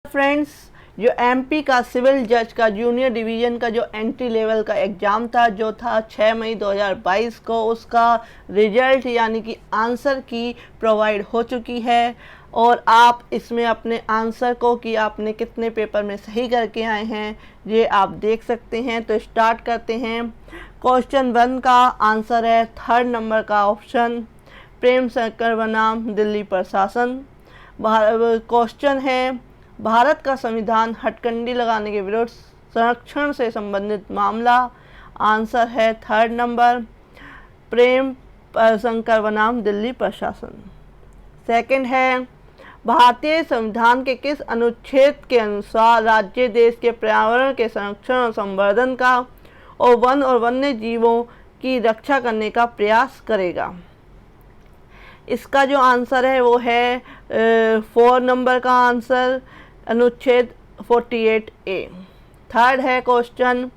Friends, जो MP का civil जज का जूनियर डिवीज़न का जो एंट्री लेवल का एग्ज़ाम था जो था 6 मई 2022 को, उसका रिजल्ट यानी कि आंसर की प्रोवाइड हो चुकी है। और आप इसमें अपने आंसर को कि आपने कितने पेपर में सही करके आए हैं ये आप देख सकते हैं। तो स्टार्ट करते हैं। क्वेश्चन 1 का आंसर है 3rd नंबर का ऑप्शन, प्रेम शंकर बनाम दिल्ली प्रशासन। क्वेश्चन है, भारत का संविधान हथकंडी लगाने के विरुद्ध संरक्षण से संबंधित मामला। आंसर है 3rd नंबर, प्रेम शंकर बनाम दिल्ली प्रशासन। सेकंड है, भारतीय संविधान के किस अनुच्छेद के अनुसार राज्य देश के पर्यावरण के संरक्षण और संवर्धन का और वन और वन्य जीवों की रक्षा करने का प्रयास करेगा। इसका जो आंसर है वो है 4 नंबर का आंसर, अनुच्छेद 48A। थर्ड है क्वेश्चन,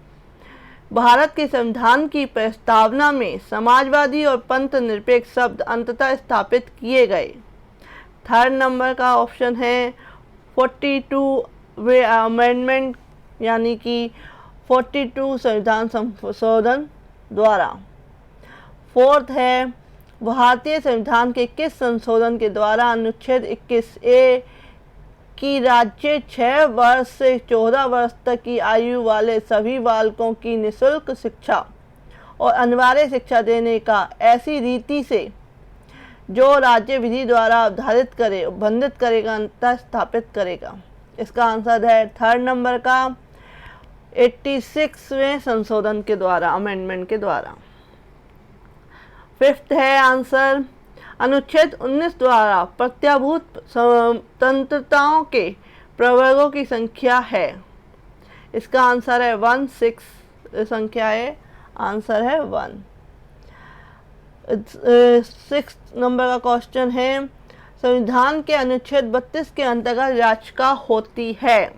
भारत के संविधान की प्रस्तावना में समाजवादी और पंथ निरपेक्ष शब्द अंततः स्थापित किए गए। 3rd नंबर का ऑप्शन है 42वे अमेंडमेंट यानी कि 42 संविधान संशोधन द्वारा। 4th है, भारतीय संविधान के किस संशोधन के द्वारा अनुच्छेद 21A की राज्य 6 वर्ष से 14 वर्ष तक की आयु वाले सभी बालकों की निःशुल्क शिक्षा और अनिवार्य शिक्षा देने का ऐसी रीति से जो राज्य विधि द्वारा बंधित करेगा अंततः स्थापित करेगा। इसका आंसर है 3rd नंबर का 86वें संशोधन के द्वारा, अमेंडमेंट के द्वारा। 5th है आंसर, अनुच्छेद 19 द्वारा प्रत्याभूत स्वतंत्रताओं के प्रवर्गों की संख्या है। इसका आंसर है 1, 6 संख्या है, आंसर है 1। 6th नंबर का क्वेश्चन है, संविधान के अनुच्छेद 32 के अंतर्गत याचिका होती है।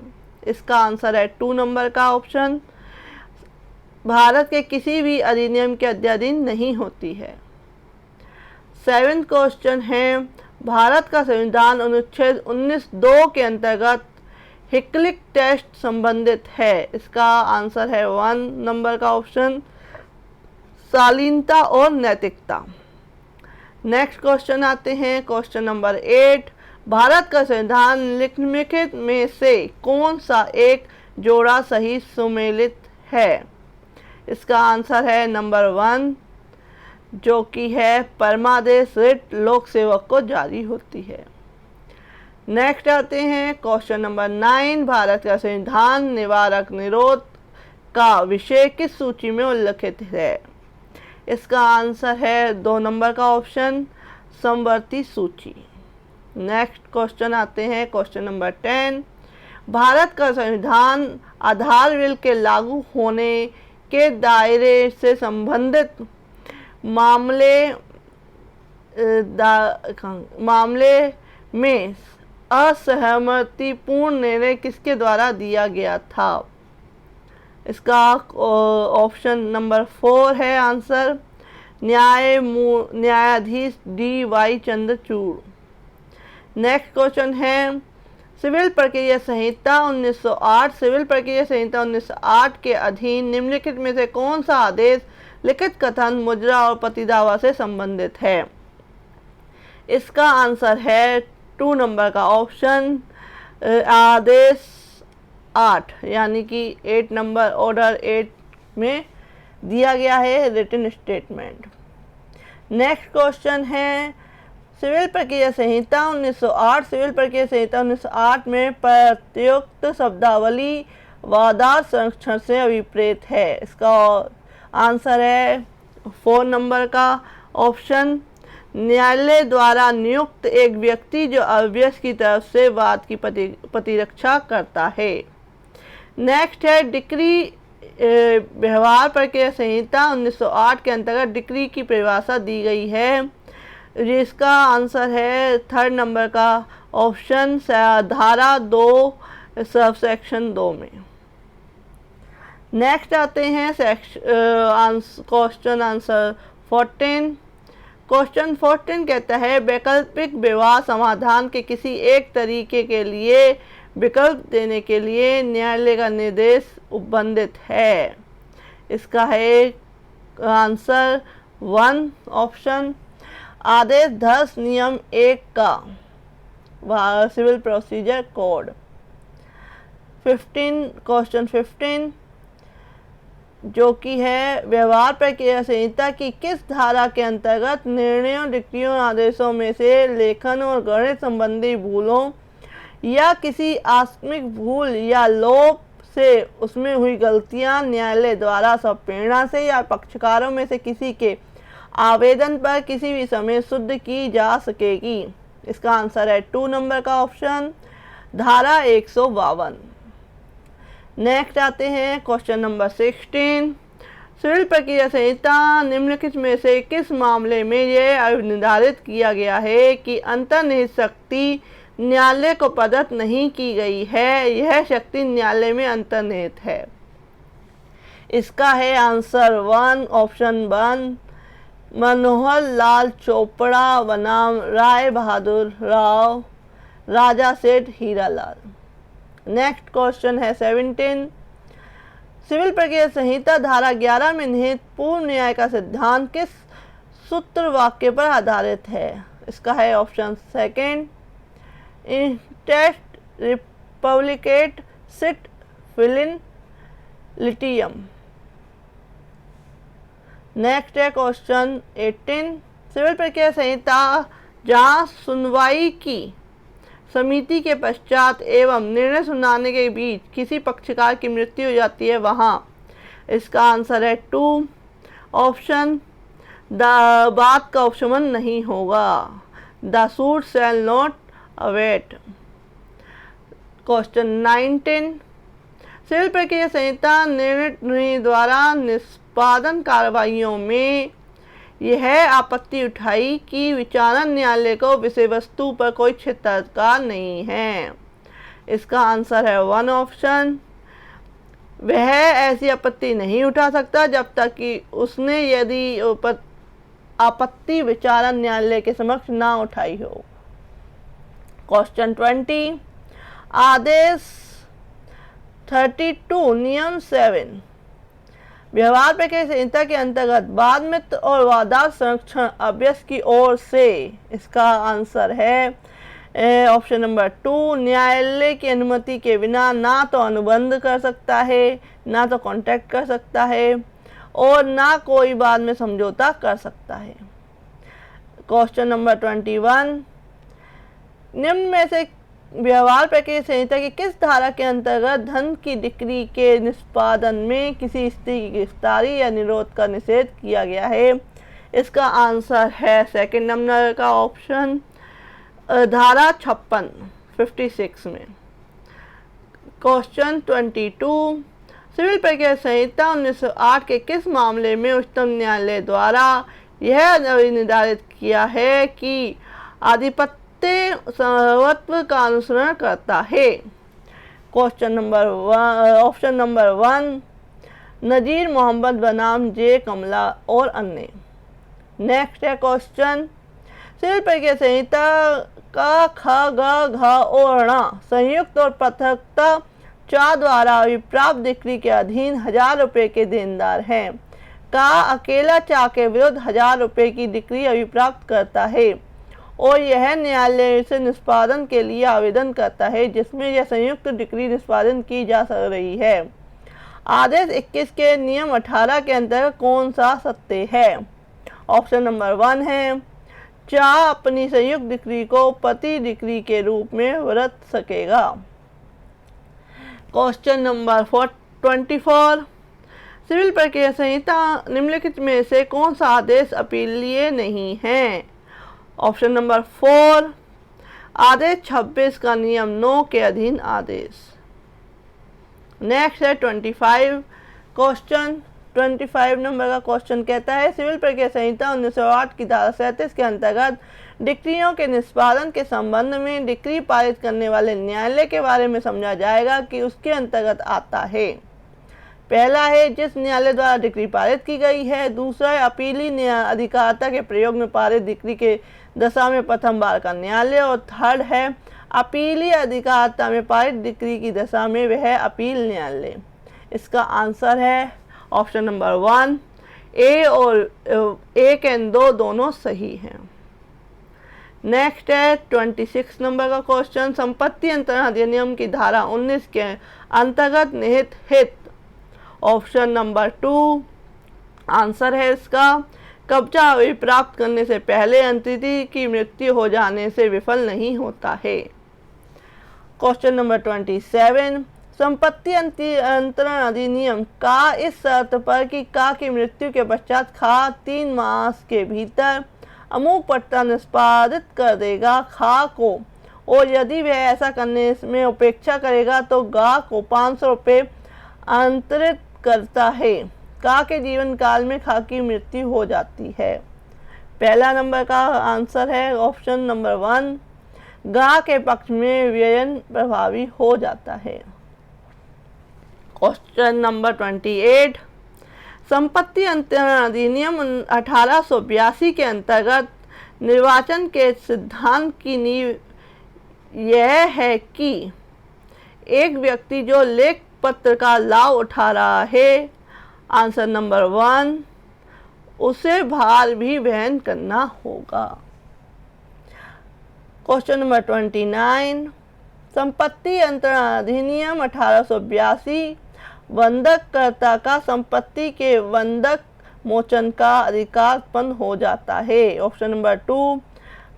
इसका आंसर है 2 नंबर का ऑप्शन, भारत के किसी भी अधिनियम के अध्याधीन नहीं होती है। 7th क्वेश्चन है, भारत का संविधान अनुच्छेद 19(2) के अंतर्गत हिकलिक टेस्ट संबंधित है। इसका आंसर है 1 नंबर का ऑप्शन, शालीनता और नैतिकता। नेक्स्ट क्वेश्चन आते हैं, क्वेश्चन नंबर 8, भारत का संविधान निम्नलिखित में से कौन सा एक जोड़ा सही सुमेलित है। इसका आंसर है नंबर 1, जो कि है परमादेश रिट लोक सेवक को जारी होती है। नेक्स्ट आते हैं क्वेश्चन नंबर 9, भारत का संविधान निवारक निरोध का विषय किस सूची में उल्लिखित है। इसका आंसर है 2 नंबर का ऑप्शन, समवर्ती सूची। नेक्स्ट क्वेश्चन आते हैं क्वेश्चन नंबर 10, भारत का संविधान आधार बिल के लागू होने के दायरे से संबंधित मामले में असहमतिपूर्ण निर्णय किसके द्वारा दिया गया था। इसका ऑप्शन नंबर 4 है आंसर, न्यायाधीश DY चंद्रचूड़। नेक्स्ट क्वेश्चन है, सिविल प्रक्रिया संहिता 1908 सिविल प्रक्रिया संहिता 1908 के अधीन निम्नलिखित में से कौन सा आदेश लिखित कथन, मुद्रा और प्रतिदावा से संबंधित है। इसका आंसर है 2 नंबर का ऑप्शन, आदेश 8 यानी कि 8 नंबर ऑर्डर 8 में दिया गया है रिटन स्टेटमेंट। नेक्स्ट क्वेश्चन है, सिविल प्रक्रिया संहिता 1908 सिविल प्रक्रिया संहिता 1908 में प्रयुक्त शब्दावली वादार संरक्षण से अभिप्रेत है। इसका आंसर है 4 नंबर का ऑप्शन, न्यायालय द्वारा नियुक्त एक व्यक्ति जो अभ्यस्त की तरफ से वाद की प्रतिरक्षा करता है। नेक्स्ट है, डिक्री व्यवहार प्रक्रिया संहिता 1908 के अंतर्गत डिक्री की परिभाषा दी गई है। जिसका आंसर है 3rd नंबर का ऑप्शन, धारा 2 सबसेक्शन 2 में। नेक्स्ट आते हैं क्वेश्चन आंसर 14। क्वेश्चन 14 कहता है, वैकल्पिक विवाह समाधान के किसी एक तरीके के लिए विकल्प देने के लिए न्यायालय का निर्देश उपबंधित है। इसका है आंसर 1 ऑप्शन। आदेश 10 नियम 1 का सिविल प्रोसीजर कोड। 15 क्वेश्चन 15 जो कि है व्यवहार प्रक्रिया संहिता की किस धारा के अंतर्गत निर्णयों, डिक्रियों, आदेशों में से लेखन और गणित संबंधी भूलों या किसी आकस्मिक भूल या लोप से उसमें हुई गलतियां न्यायालय द्वारा संप्रेरणा से या पक्षकारों में से किसी के आवेदन पर किसी भी समय शुद्ध की जा सकेगी। इसका आंसर है 2 नंबर का ऑप्शन, धारा 152। नेक्स्ट आते हैं क्वेश्चन नंबर 16। सिविल प्रक्रिया संहिता निम्नलिखित में से किस मामले में यह निर्धारित किया गया है कि अंतर्निहित शक्ति न्यायालय को प्रदत्त नहीं की गई है, यह शक्ति न्यायालय में अंतर्निहित है। इसका है आंसर 1 ऑप्शन 1, मनोहर लाल चोपड़ा बनाम राय बहादुर राव, राजा सेठ हीरालाल। नेक्स्ट क्वेश्चन है 17। सिविल प्रक्रिया संहिता धारा 11 में निहित पूर्ण न्याय का सिद्धांत किस सूत्र वाक्य पर आधारित है? इसका है option second, interest रिपब्लिकेट seat फिलिन लिटियम। Next है क्वेश्चन 18। सिविल प्रक्रिया संहिता जहाँ सुनवाई की समिति के पश्चात एवं निर्णय सुनाने के बीच किसी पक्षकार की मृत्यु हो जाती है वहाँ। इसका आंसर है 2 ऑप्शन, बात का उपशमन नहीं होगा, the suit shall not abate. Question 19। सिविल प्रक्रिया संहिता निर्णय द्वारा निष्पादन कार्रवाइयों में यह आपत्ति उठाई कि विचारण न्यायालय को विषय वस्तु पर कोई क्षेत्राधिकार नहीं है। इसका आंसर है 1 ऑप्शन, वह ऐसी आपत्ति नहीं उठा सकता जब तक कि उसने यदि आपत्ति विचारण न्यायालय के समक्ष ना उठाई हो। क्वेश्चन 20। आदेश 32 नियम 7 व्यवहार प्रक्रिया संहिता के अंतर्गत वाद मित्र और वादात संरक्षण अभ्यस्त की ओर से। इसका आंसर है ऑप्शन नंबर 2, न्यायालय की अनुमति के बिना ना तो अनुबंध कर सकता है, ना तो कॉन्ट्रैक्ट कर सकता है और ना कोई बाद में समझौता कर सकता है। Question number 21। निम्न में से व्यवहार प्रक्रिया संहिता की किस धारा के अंतर्गत धन की डिक्री के निष्पादन में किसी स्त्री की गिरफ्तारी या निरोध का निषेध किया गया है? इसका आंसर है सेकंड नंबर का ऑप्शन, धारा 56 में। क्वेश्चन 22। सिविल प्रक्रिया संहिता 1908 के किस मामले में उच्चतम न्यायालय द्वारा यह निर्धारित किया है कि आधिपत्य सर्वत्व का अनुसरण करता है? क्वेश्चन नंबर 1 ऑप्शन नंबर 1, नजीर मोहम्मद बनाम जे कमला और अन्य। नेक्स्ट है क्वेश्चन। सिविल प्रक्रिया संहिता का ख, ग, घ और ण संयुक्त और पृथकता चा द्वारा अभिप्राप्त डिक्री के अधीन 1000 रुपये के देनदार हैं। का अकेला चा के विरुद्ध 1000 रुपये की डिक्री अभिप्राप्त करता है और यह न्यायालय से निष्पादन के लिए आवेदन करता है जिसमें यह संयुक्त डिक्री निष्पादन की जा रही है। आदेश 21 के नियम 18 के अंतर्गत कौन सा सत्य है? ऑप्शन नंबर 1 है, चा अपनी संयुक्त डिक्री को प्रति डिक्री के रूप में बरत सकेगा। Question number 24। सिविल प्रक्रिया संहिता निम्नलिखित में से कौन सा आदेश अपीलीय नहीं है? ऑप्शन नंबर 4, आदेश 26 का नियम 9 के अधीन आदेश। नेक्स्ट है 25 क्वेश्चन। 25 नंबर का क्वेश्चन कहता है सिविल प्रक्रिया संहिता 1908 की धारा 37 के अंतर्गत डिक्रियों के निष्पादन के संबंध में डिक्री पारित करने वाले न्यायालय के बारे में समझा जाएगा कि उसके अंतर्गत आता है। पहला है जिस न्यायालय द्वारा डिक्री पारित की गई है। दूसरा है अपीली अधिकारिता के प्रयोग में पारित डिक्री के दशा में प्रथम बार का न्यायालय। और थर्ड है अपीलीय अधिकारता में पारित डिक्री की दशा में वह अपील न्यायालय। इसका आंसर है ऑप्शन नंबर 1। ए और 1 एंड 2 दोनों सही हैं। नेक्स्ट है 26 नंबर का क्वेश्चन। संपत्ति अंतरण अधिनियम की धारा 19 के अंतर्गत निहित हित। ऑप्शन नंबर 2 आंसर है इसका कब्जा अभिप्राप्त करने से पहले अंतरिति की मृत्यु हो जाने से विफल नहीं होता है। क्वेश्चन नंबर 27 संपत्ति अंतरण अधिनियम का इस शर्त पर कि का की मृत्यु के पश्चात खा 3 मास के भीतर अमुक पट्टा निष्पादित कर देगा खा को, और यदि वह ऐसा करने में उपेक्षा करेगा तो गा को 500 रुपये अंतरित करता है। का के जीवन काल में खा की मृत्यु हो जाती है। पहला नंबर का आंसर है ऑप्शन नंबर 1। गा के पक्ष में व्ययन प्रभावी हो जाता है। क्वेश्चन नंबर 28 संपत्ति अंतरण अधिनियम 1882 के अंतर्गत निर्वाचन के सिद्धांत की नींव यह है कि एक व्यक्ति जो लेख पत्र का लाभ उठा रहा है, आंसर नंबर 1, उसे भार भी वहन करना होगा। क्वेश्चन नंबर 29 संपत्ति अंतरण अधिनियम 1882 बंधककर्ता का संपत्ति के बंधक मोचन का अधिकार उत्पन्न हो जाता है। ऑप्शन नंबर 2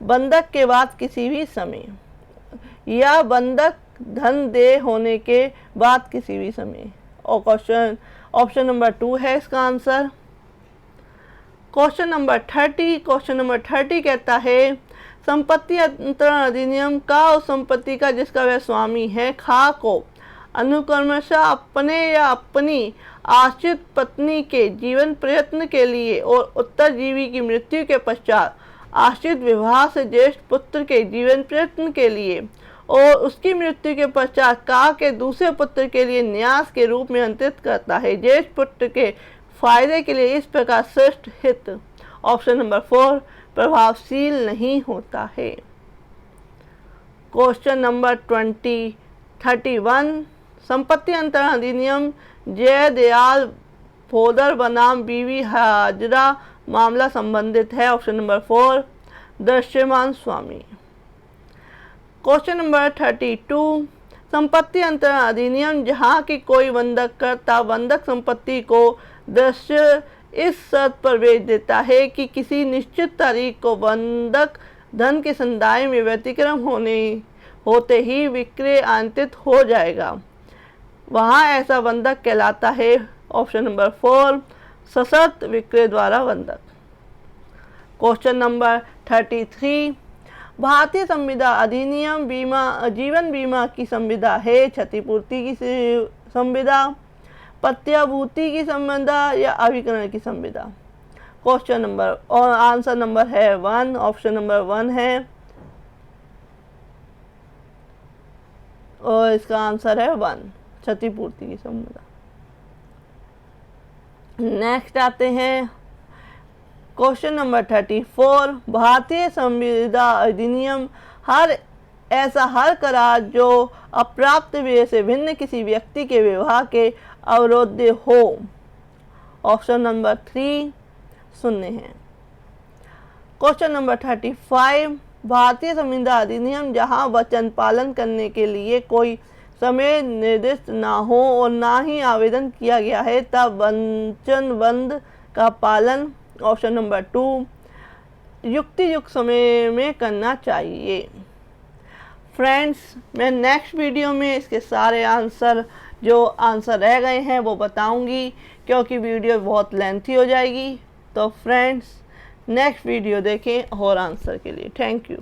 बंधक के बाद किसी भी समय या बंधक धन दे होने के बाद किसी भी समय। और ऑप्शन नंबर 2 है इसका आंसर। क्वेश्चन नंबर 30 कहता है संपत्ति अंतरण अधिनियम का उस संपत्ति का जिसका वह स्वामी है खा को अनुक्रमशः अपने या अपनी आश्रित पत्नी के जीवन प्रयत्न के लिए और उत्तरजीवी की मृत्यु के पश्चात आश्रित विवाह से ज्येष्ठ पुत्र के जीवन प्रयत्न के लिए और उसकी मृत्यु के पश्चात का के दूसरे पुत्र के लिए न्यास के रूप में अंतरित करता है ज्येष्ठ पुत्र के फायदे के लिए। इस प्रकार श्रेष्ठ हित ऑप्शन नंबर 4 प्रभावशील नहीं होता है। क्वेश्चन नंबर 31 संपत्ति अंतरण अधिनियम जयदयाल भोदर बनाम बीवी हाजरा मामला संबंधित है। ऑप्शन नंबर 4 दृश्यमान स्वामी। क्वेश्चन नंबर 32 संपत्ति अंतरण अधिनियम जहाँ की कोई बंधककर्ता बंधक संपत्ति को दृश्य इस शर्त पर बेच देता है कि किसी निश्चित तारीख को बंधक धन के संदाय में व्यतिक्रम होते ही विक्रय अंतित हो जाएगा, वहाँ ऐसा बंधक कहलाता है। ऑप्शन नंबर 4 सशर्त विक्रय द्वारा बंधक। क्वेश्चन नंबर 33 भारतीय संविदा अधिनियम जीवन बीमा की संविदा है, क्षतिपूर्ति की संविदा, प्रत्याभूति की संविदा या अभिकरण की संविदा। क्वेश्चन नंबर और आंसर नंबर है 1, ऑप्शन नंबर 1 है और इसका आंसर है 1 क्षतिपूर्ति की संविदा। नेक्स्ट आते हैं क्वेश्चन नंबर 34 भारतीय संविदा अधिनियम ऐसा हर करार जो अप्राप्त व्यय से भिन्न किसी व्यक्ति के विवाह के अवरोध्य हो। ऑप्शन नंबर 3 शून्य है। क्वेश्चन नंबर 35 भारतीय संविदा अधिनियम जहां वचन पालन करने के लिए कोई समय निर्दिष्ट ना हो और ना ही आवेदन किया गया है तब वचनबंध का पालन। ऑप्शन नंबर 2 युक्ति युक्त समय में करना चाहिए। फ्रेंड्स, मैं नेक्स्ट वीडियो में इसके सारे आंसर रह गए हैं वो बताऊंगी क्योंकि वीडियो बहुत लेंथी हो जाएगी। तो फ्रेंड्स नेक्स्ट वीडियो देखें और आंसर के लिए। Thank you.